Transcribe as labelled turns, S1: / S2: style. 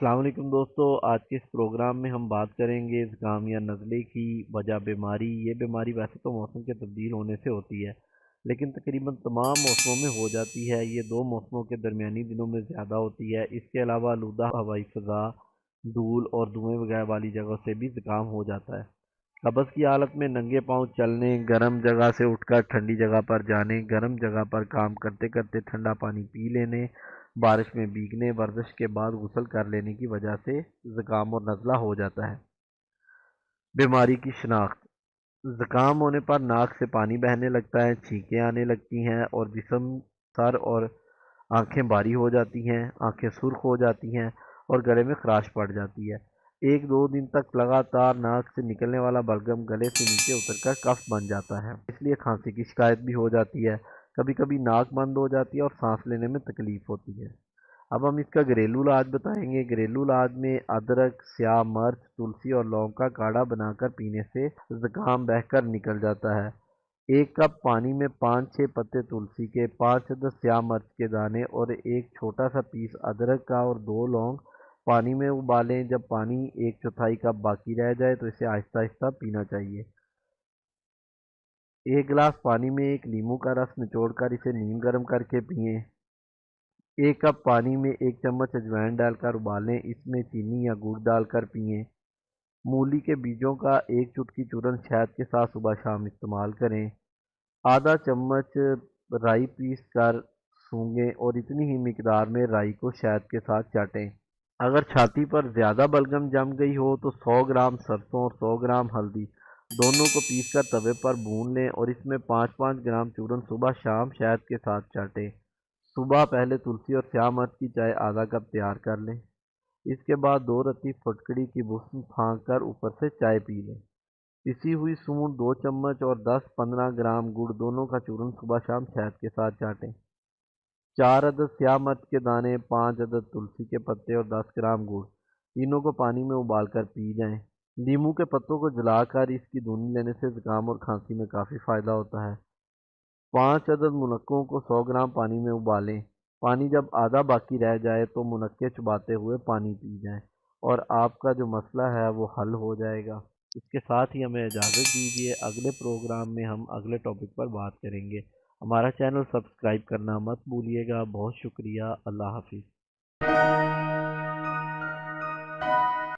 S1: अस्सलाम वालेकुम दोस्तों। आज के इस प्रोग्राम में हम बात करेंगे ज़ुकाम या नज़ले की वजह बीमारी। ये बीमारी वैसे तो मौसम के तब्दील होने से होती है, लेकिन तकरीबन तमाम मौसमों में हो जाती है। ये दो मौसमों के दरमियानी दिनों में ज़्यादा होती है। इसके अलावा आलूदा हवाई फ़ज़ा, धूल और धुएँ वगैरह वाली जगह से भी ज़ुकाम हो जाता है। कब्ज़ की हालत में नंगे पाँव चलने, गर्म जगह से उठकर ठंडी जगह पर जाने, गर्म जगह पर काम करते करते ठंडा पानी पी लेने, बारिश में भीगने, वर्जिश के बाद गुस्ल कर लेने की वजह से ज़ुकाम और नज़ला हो जाता है। बीमारी की शिनाख्त। ज़ुकाम होने पर नाक से पानी बहने लगता है, छींकें आने लगती हैं और जिस्म, सर और आंखें भारी हो जाती हैं, आंखें सुर्ख हो जाती हैं और गले में खराश पड़ जाती है। एक दो दिन तक लगातार नाक से निकलने वाला बलगम गले से नीचे उतरकर कफ बन जाता है, इसलिए खांसी की शिकायत भी हो जाती है। कभी कभी नाक बंद हो जाती है और सांस लेने में तकलीफ होती है। अब हम इसका घरेलू इलाज बताएंगे। घरेलू इलाज में अदरक, स्याह मिर्च, तुलसी और लौंग का काढ़ा बनाकर पीने से ज़ुकाम बहकर निकल जाता है। एक कप पानी में 5-6 पत्ते तुलसी के, 5 अदद स्याह मिर्च के दाने और एक छोटा सा पीस अदरक का और 2 लौंग पानी में उबालें। जब पानी एक चौथाई कप बाकी रह जाए तो इसे आहिस्ता आहिस्ता पीना चाहिए। एक गिलास पानी में एक नींबू का रस निचोड़कर इसे नीम गर्म करके पिएं। एक कप पानी में 1 चम्मच अजवाइन डालकर उबालें, इसमें चीनी या गुड़ डालकर पिएं। मूली के बीजों का एक चुटकी चूरन शहद के साथ सुबह शाम इस्तेमाल करें। आधा चम्मच राई पीस कर सूंघें और इतनी ही मिकदार में राई को शहद के साथ चाटें। अगर छाती पर ज़्यादा बलगम जम गई हो तो 100 ग्राम सरसों और 100 ग्राम हल्दी दोनों को पीसकर तवे पर भून लें और इसमें 5-5 ग्राम चूरन सुबह शाम शहद के साथ चाटें। सुबह पहले तुलसी और स्याह मिर्च की चाय आधा कप तैयार कर लें। इसके बाद 2 रत्ती फटकड़ी की बुस्म फाँक कर ऊपर से चाय पी लें। पिसी हुई सूंड 2 चम्मच और 10-15 ग्राम गुड़ दोनों का चूरन सुबह शाम शहद के साथ चाटें। 4 अदद स्याह मिर्च के दाने, 5 अदद तुलसी के पत्ते और 10 ग्राम गुड़ तीनों को पानी में उबालकर पी जाएं। नींबू के पत्तों को जलाकर इसकी धुनी लेने से जुकाम और खांसी में काफ़ी फ़ायदा होता है। 5 अदद मुनक्कों को 100 ग्राम पानी में उबालें। पानी जब आधा बाकी रह जाए तो मुनक्के चबाते हुए पानी पी जाएं और आपका जो मसला है वो हल हो जाएगा। इसके साथ ही हमें इजाज़त दीजिए। अगले प्रोग्राम में हम अगले टॉपिक पर बात करेंगे। हमारा चैनल सब्सक्राइब करना मत भूलिएगा। बहुत शुक्रिया। अल्लाह हाफिज़।